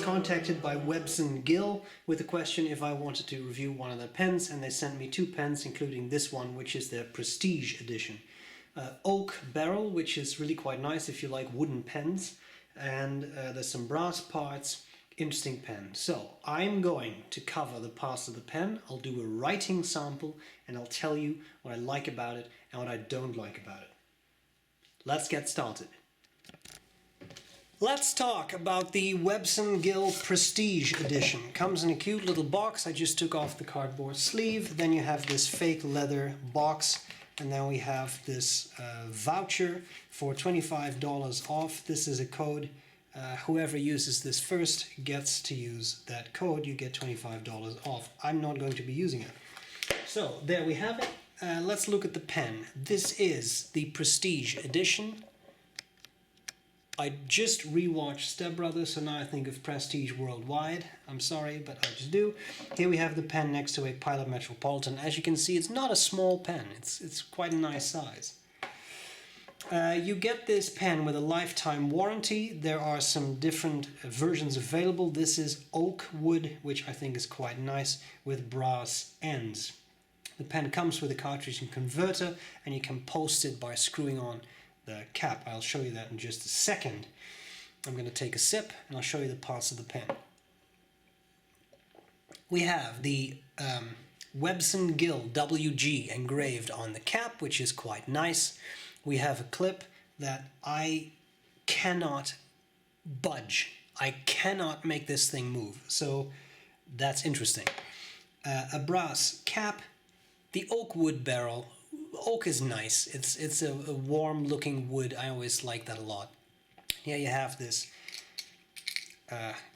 contacted by Webson Gill with a question if I wanted to review one of their pens, and they sent me 2 pens, including this one, which is their Prestige edition. Oak barrel, which is really quite nice if you like wooden pens, and there's some brass parts. Interesting pen. So I'm going to cover the parts of the pen. I'll do a writing sample and I'll tell you what I like about it and what I don't like about it. Let's get started. Let's talk about the Webson Gill Prestige edition. Comes in a cute little box. I just took off the cardboard sleeve. Then you have this fake leather box, and then we have this voucher for $25 off. This is a code. Whoever uses this first gets to use that code. You get $25 off. I'm not going to be using it. So there we have it. Let's look at the pen. This is the Prestige edition. I just rewatched StepBrown, so now I think of Prestige worldwide. I'm sorry, but I just do. Here we have the pen next to a Pilot Metropolitan. As you can see, it's not a small pen. It's quite a nice size. You get this pen with a lifetime warranty. There are some different versions available. This is oak wood, which I think is quite nice, with brass ends. The pen comes with a cartridge and converter, and you can post it by screwing on the cap. I'll show you that in just a second. I'm going to take a sip and I'll show you the parts of the pen. We have the Webson Gill WG engraved on the cap, which is quite nice. We have a clip that I cannot budge. I cannot make this thing move, so that's interesting. A brass cap, the oak wood barrel. Oak is nice. It's a warm looking wood. I always like that a lot. Here you have this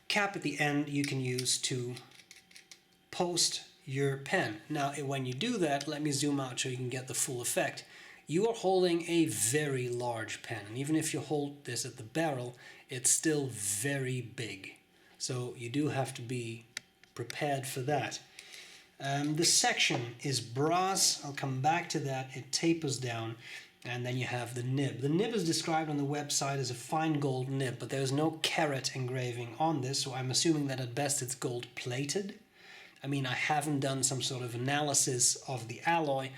cap at the end you can use to post your pen. Now when you do that, let me zoom out so you can get the full effect. You are holding a very large pen, and even if you hold this at the barrel, it's still very big. So you do have to be prepared for that. The section is brass. I'll come back to that. It tapers down, and then you have the nib. The nib is described on the website as a fine gold nib, but there's no carat engraving on this, so I'm assuming that at best it's gold plated. I mean, I haven't done some sort of analysis of the alloy,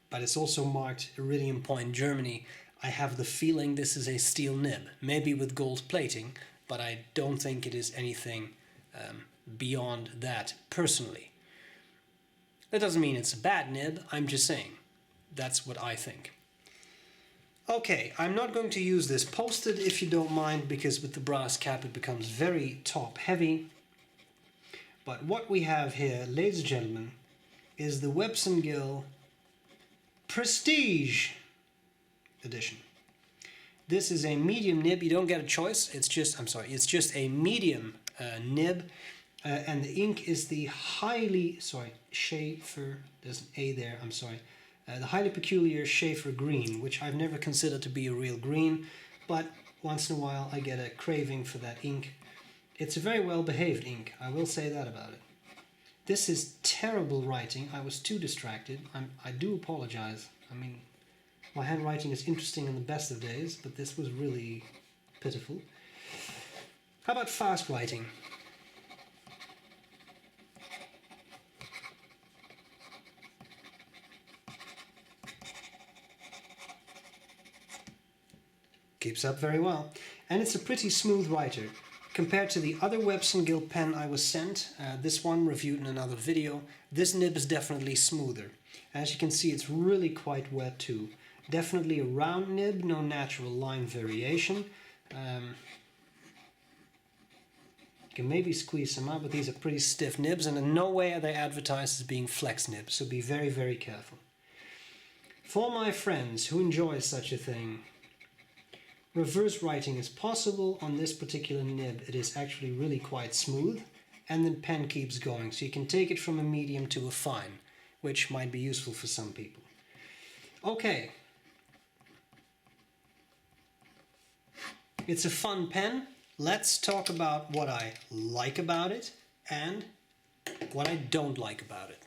but it's also marked Iridium Point, Germany. I have the feeling this is a steel nib, maybe with gold plating, but I don't think it is anything beyond that, personally. That doesn't mean it's a bad nib, I'm just saying. That's what I think. Okay, I'm not going to use this posted if you don't mind, because with the brass cap it becomes very top heavy. But what we have here, ladies and gentlemen, is the Webson Gill Prestige edition. This is a medium nib. You don't get a choice. It's just a medium nib, and the ink is the Schaefer. There's an A there. The highly peculiar Schaefer green, which I've never considered to be a real green, but once in a while I get a craving for that ink. It's a very well behaved ink. I will say that about it. This is terrible writing. I was too distracted. I do apologize. I mean, my handwriting is interesting in the best of days, but this was really pitiful. How about fast writing? Keeps up very well. And it's a pretty smooth writer. Compared to the other Webson Gill pen I was sent, this one reviewed in another video, this nib is definitely smoother. As you can see, it's really quite wet too. Definitely a round nib, no natural line variation. You can maybe squeeze some out, but these are pretty stiff nibs, and in no way are they advertised as being flex nibs, so be very, very careful. For my friends who enjoy such a thing, reverse writing is possible. On this particular nib it is actually really quite smooth, and the pen keeps going, so you can take it from a medium to a fine, which might be useful for some people. Okay. It's a fun pen. Let's talk about what I like about it and what I don't like about it.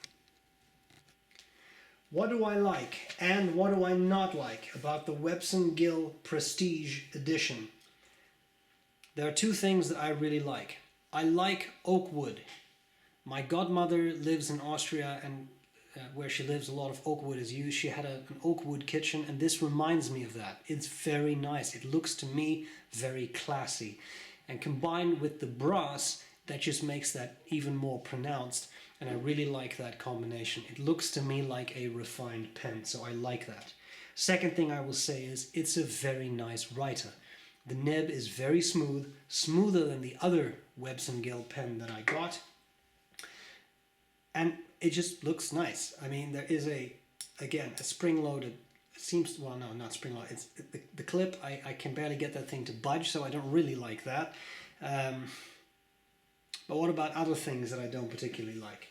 What do I like and what do I not like about the Webson Gill Prestige edition? There are 2 things that I really like. I like oak wood. My godmother lives in Austria, and where she lives, a lot of oak wood is used. She had an oak wood kitchen, and this reminds me of that. It's very nice. It looks to me very classy. And combined with the brass, that just makes that even more pronounced. And I really like that combination. It looks to me like a refined pen, so I like that. Second thing I will say is it's a very nice writer. The nib is very smooth, smoother than the other Webson Gill pen that I got. And it just looks nice. I mean, there is again, a spring-loaded, it seems, well, no, not spring-loaded, it's the clip, I can barely get that thing to budge, so I don't really like that. But what about other things that I don't particularly like?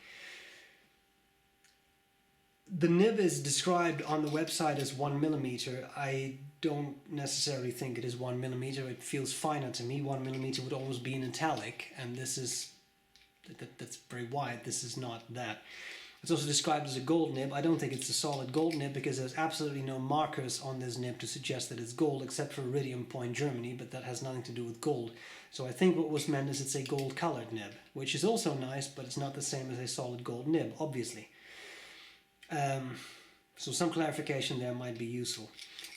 The nib is described on the website as 1mm. I don't necessarily think it is 1mm. It feels finer to me. 1mm would always be an italic, and this is that's very wide. This is not that. It's also described as a gold nib. I don't think it's a solid gold nib because there's absolutely no markers on this nib to suggest that it's gold, except for Iridium Point Germany, but that has nothing to do with gold. So I think what was meant is it's a gold colored nib, which is also nice, but it's not the same as a solid gold nib, obviously. So some clarification there might be useful.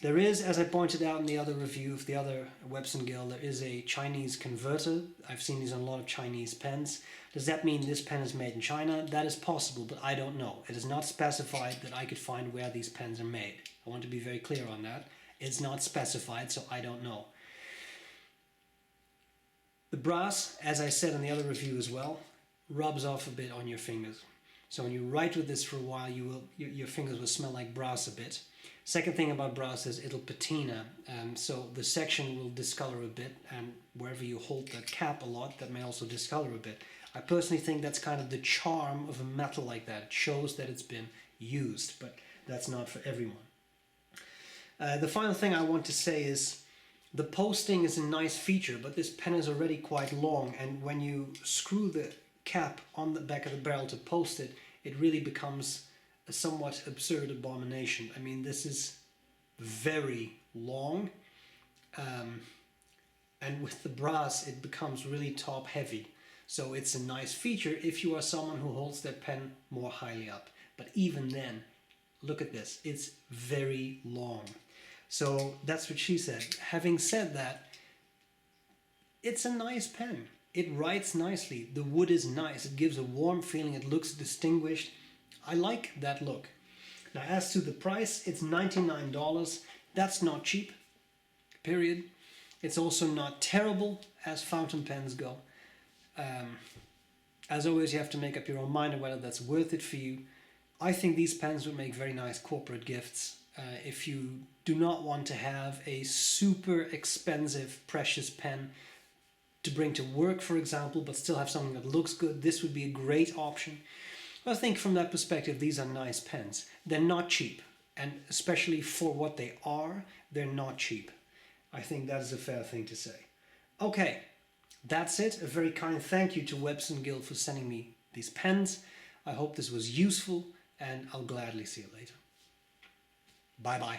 There is, as I pointed out in the other review of the other Webson Gill, there is a Chinese converter. I've seen these on a lot of Chinese pens. Does that mean this pen is made in China? That is possible, but I don't know. It is not specified that I could find where these pens are made. I want to be very clear on that. It's not specified, so I don't know. The brass, as I said in the other review as well, rubs off a bit on your fingers. So when you write with this for a while, your fingers will smell like brass a bit. Second thing about brass is it'll patina, so the section will discolor a bit, and wherever you hold the cap a lot, that may also discolor a bit. I personally think that's kind of the charm of a metal like that. It shows that it's been used, but that's not for everyone. The final thing I want to say is the posting is a nice feature, but this pen is already quite long, and when you screw the cap on the back of the barrel to post it, it really becomes a somewhat absurd abomination. I mean, this is very long, and with the brass it becomes really top heavy. So it's a nice feature if you are someone who holds their pen more highly up. But even then, look at this, it's very long. So that's what she said. Having said that, it's a nice pen. It writes nicely. The wood is nice. It gives a warm feeling. It looks distinguished. I like that look. Now, as to the price, it's $99. That's not cheap, period. It's also not terrible as fountain pens go. As always, you have to make up your own mind on whether that's worth it for you. I think these pens would make very nice corporate gifts. If you do not want to have a super expensive, precious pen to bring to work, for example, but still have something that looks good, this would be a great option. I think from that perspective, these are nice pens. They're not cheap, and especially for what they are, they're not cheap. I think that is a fair thing to say. Okay, that's it. A very kind thank you to Webson Gill for sending me these pens. I hope this was useful, and I'll gladly see you later. Bye-bye.